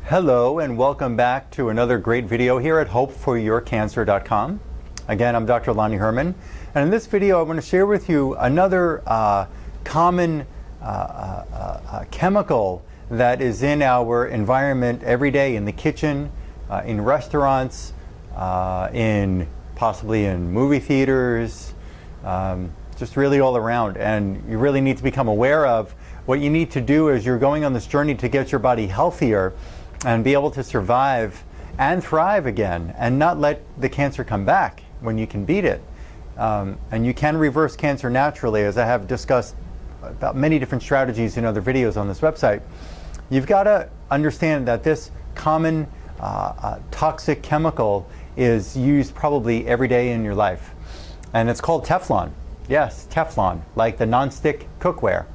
Hello and welcome back to another great video here at hopeforyourcancer.com. Again, I'm Dr. Lonnie Herman, and in this video I want to share with you another common chemical that is in our environment every day, in the kitchen, in restaurants, possibly in movie theaters, just really all around. And you really need to become aware of what you need to do as you're going on this journey to get your body healthier and be able to survive and thrive again and not let the cancer come back when you can beat it. And you can reverse cancer naturally, as I have discussed about many different strategies in other videos on this website. You've got to understand that this common toxic chemical is used probably every day in your life. And it's called Teflon. Yes, Teflon, like the non-stick cookware.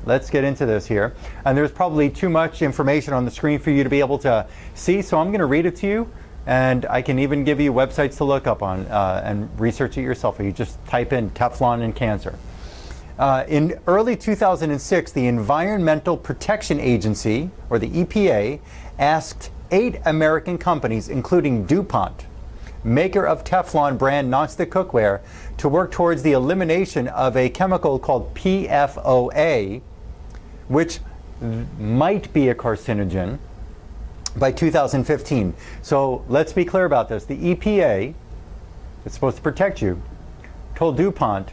Let's get into this here. And there's probably too much information on the screen for you to be able to see, so I'm going to read it to you. And I can even give you websites to look up on and research it yourself. You just type in Teflon and cancer. In early 2006, the Environmental Protection Agency, or the EPA, asked 8 American companies, including DuPont, maker of Teflon brand nonstick cookware, to work towards the elimination of a chemical called PFOA, which might be a carcinogen, by 2015. So let's be clear about this. The EPA, it's supposed to protect you, told DuPont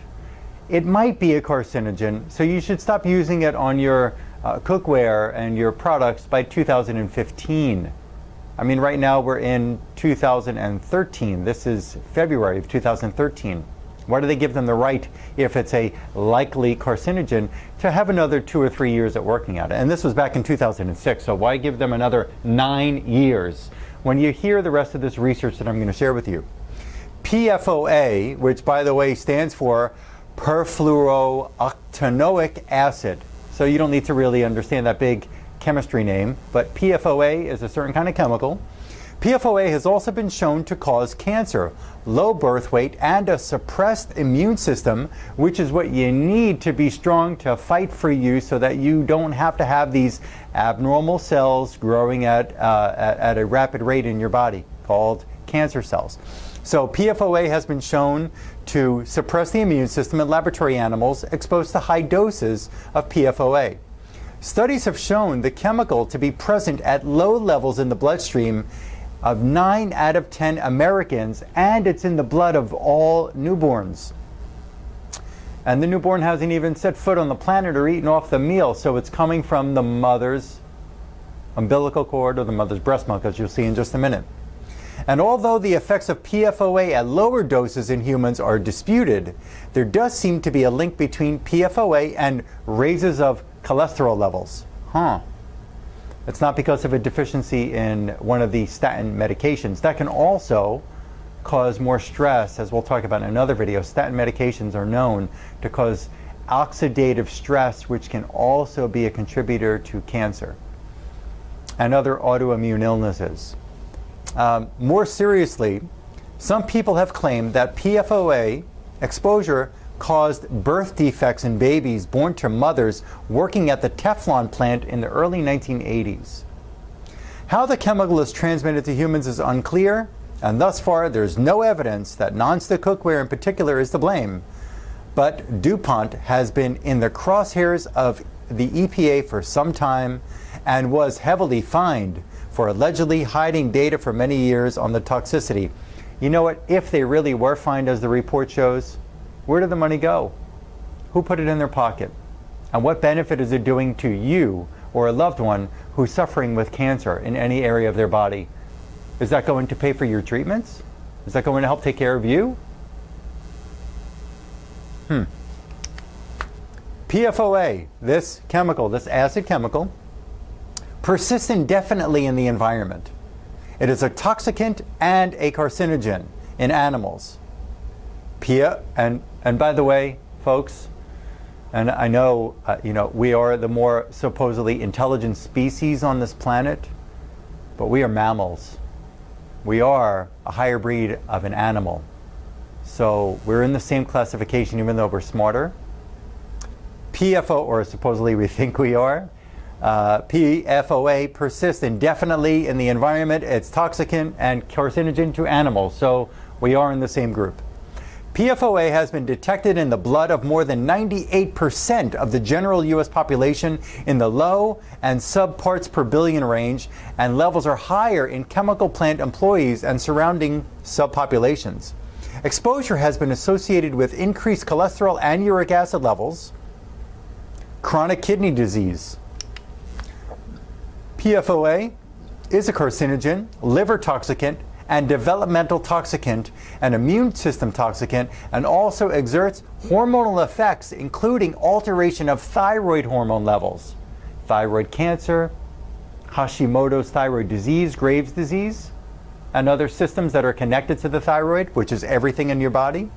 it might be a carcinogen, so you should stop using it on your cookware and your products by 2015. I mean, right now we're in 2013. This is February of 2013. Why do they give them the right, if it's a likely carcinogen, to have another 2 or 3 years at working at it? And this was back in 2006, so why give them another 9 years when you hear the rest of this research that I'm going to share with you? PFOA, which by the way stands for perfluorooctanoic acid. So you don't need to really understand that big chemistry name, but PFOA is a certain kind of chemical. PFOA has also been shown to cause cancer, low birth weight, and a suppressed immune system, which is what you need to be strong to fight for you so that you don't have to have these abnormal cells growing at a rapid rate in your body, called cancer cells. So PFOA has been shown to suppress the immune system in laboratory animals exposed to high doses of PFOA. Studies have shown the chemical to be present at low levels in the bloodstream of 9 out of 10 Americans, and it's in the blood of all newborns. And the newborn hasn't even set foot on the planet or eaten off the meal, so it's coming from the mother's umbilical cord or the mother's breast milk, as you'll see in just a minute. And although the effects of PFOA at lower doses in humans are disputed, there does seem to be a link between PFOA and raises of cholesterol levels. It's not because of a deficiency in one of the statin medications. That can also cause more stress, as we'll talk about in another video. Statin medications are known to cause oxidative stress, which can also be a contributor to cancer and other autoimmune illnesses. More seriously, some people have claimed that PFOA exposure caused birth defects in babies born to mothers working at the Teflon plant in the early 1980s. How the chemical is transmitted to humans is unclear, and thus far there's no evidence that nonstick cookware in particular is to blame. But DuPont has been in the crosshairs of the EPA for some time and was heavily fined for allegedly hiding data for many years on the toxicity. You know what? If they really were fined, as the report shows, where did the money go? Who put it in their pocket? And what benefit is it doing to you or a loved one who's suffering with cancer in any area of their body? Is that going to pay for your treatments? Is that going to help take care of you? PFOA, this chemical, this acid chemical, persists indefinitely in the environment. It is a toxicant and a carcinogen in animals. And by the way, folks, and I know, we are the more supposedly intelligent species on this planet, but we are mammals. We are a higher breed of an animal. So we're in the same classification even though we're smarter. PFO, or supposedly we think we are, PFOA persists indefinitely in the environment. It's toxic and carcinogen to animals, so we are in the same group. PFOA has been detected in the blood of more than 98% of the general U.S. population in the low and subparts per billion range, and levels are higher in chemical plant employees and surrounding subpopulations. Exposure has been associated with increased cholesterol and uric acid levels, chronic kidney disease. PFOA is a carcinogen, liver toxicant, and developmental toxicant, and immune system toxicant, and also exerts hormonal effects, including alteration of thyroid hormone levels, thyroid cancer, Hashimoto's thyroid disease, Graves' disease, and other systems that are connected to the thyroid, which is everything in your body.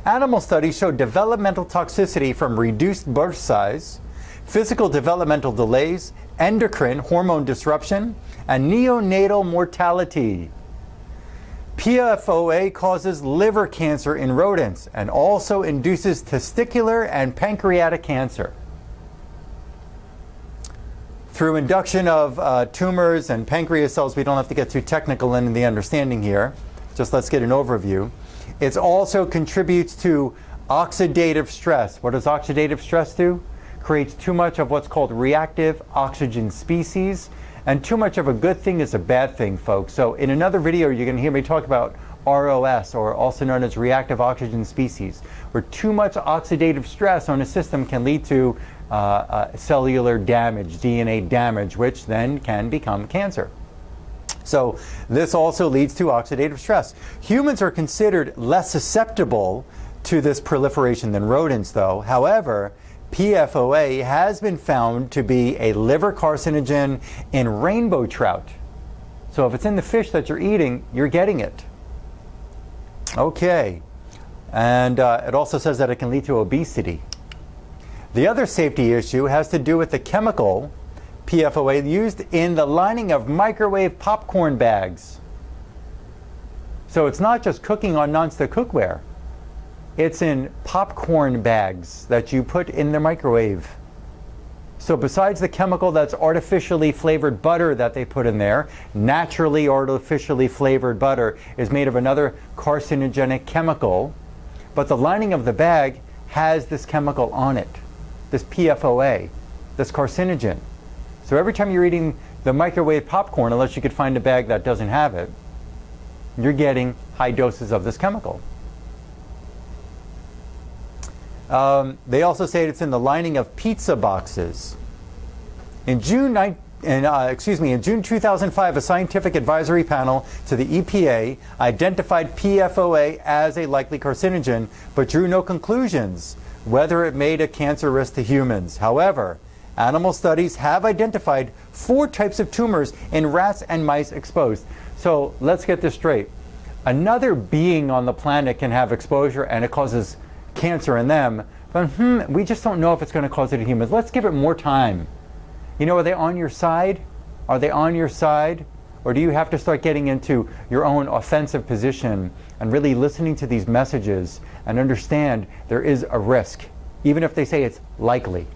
Animal studies show developmental toxicity from reduced birth size, physical developmental delays, endocrine hormone disruption, and neonatal mortality. PFOA causes liver cancer in rodents and also induces testicular and pancreatic cancer. Through induction of tumors and pancreas cells, we don't have to get too technical in the understanding here, just let's get an overview. It also contributes to oxidative stress. What does oxidative stress do? Creates too much of what's called reactive oxygen species. And too much of a good thing is a bad thing, folks. So in another video, you're going to hear me talk about ROS, or also known as reactive oxygen species, where too much oxidative stress on a system can lead to cellular damage, DNA damage, which then can become cancer. So this also leads to oxidative stress. Humans are considered less susceptible to this proliferation than rodents, though. However, PFOA has been found to be a liver carcinogen in rainbow trout. So if it's in the fish that you're eating, you're getting it. Okay. And it also says that it can lead to obesity. The other safety issue has to do with the chemical PFOA used in the lining of microwave popcorn bags. So it's not just cooking on nonstick cookware. It's in popcorn bags that you put in the microwave. So besides the chemical that's artificially flavored butter that they put in there, naturally artificially flavored butter is made of another carcinogenic chemical, but the lining of the bag has this chemical on it, this PFOA, this carcinogen. So every time you're eating the microwave popcorn, unless you could find a bag that doesn't have it, you're getting high doses of this chemical. They also say it's in the lining of pizza boxes. In June 2005, a scientific advisory panel to the EPA identified PFOA as a likely carcinogen, but drew no conclusions whether it made a cancer risk to humans. However, animal studies have identified 4 types of tumors in rats and mice exposed. So let's get this straight. Another being on the planet can have exposure and it causes cancer in them, but we just don't know if it's going to cause it in humans. Let's give it more time. You know, are they on your side? Are they on your side? Or do you have to start getting into your own offensive position and really listening to these messages and understand there is a risk, even if they say it's likely?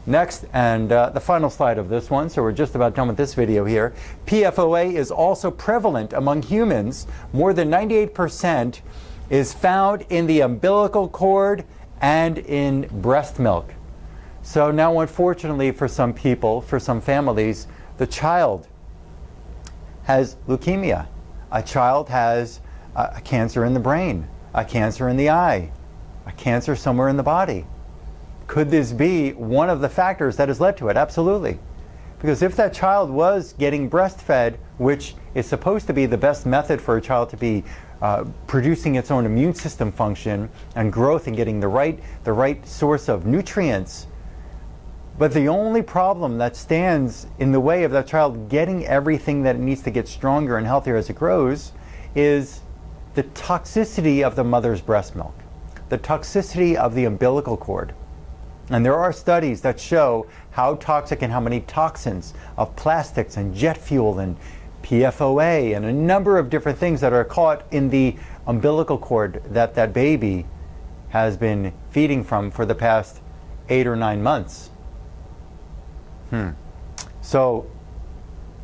Next, and the final slide of this one, so we're just about done with this video here. PFOA is also prevalent among humans. More than 98% is found in the umbilical cord and in breast milk. So now, unfortunately, for some people, for some families, the child has leukemia. A child has a cancer in the brain, a cancer in the eye, a cancer somewhere in the body. Could this be one of the factors that has led to it? Absolutely. Because if that child was getting breastfed, which is supposed to be the best method for a child to be producing its own immune system function and growth and getting the right source of nutrients, but the only problem that stands in the way of that child getting everything that it needs to get stronger and healthier as it grows is the toxicity of the mother's breast milk, the toxicity of the umbilical cord. And there are studies that show how toxic and how many toxins of plastics and jet fuel and PFOA and a number of different things that are caught in the umbilical cord that that baby has been feeding from for the past 8 or 9 months. So,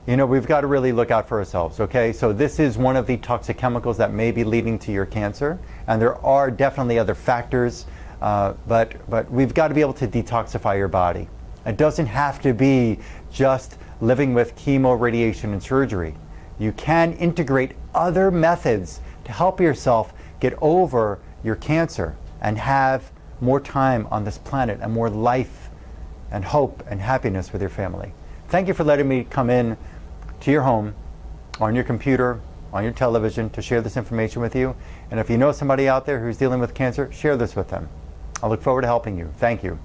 we've got to really look out for ourselves, okay? So this is one of the toxic chemicals that may be leading to your cancer, and there are definitely other factors, but we've got to be able to detoxify your body. It doesn't have to be just living with chemo, radiation, and surgery. You can integrate other methods to help yourself get over your cancer and have more time on this planet and more life and hope and happiness with your family. Thank you for letting me come in to your home, on your computer, on your television to share this information with you. And if you know somebody out there who's dealing with cancer, share this with them. I look forward to helping you. Thank you.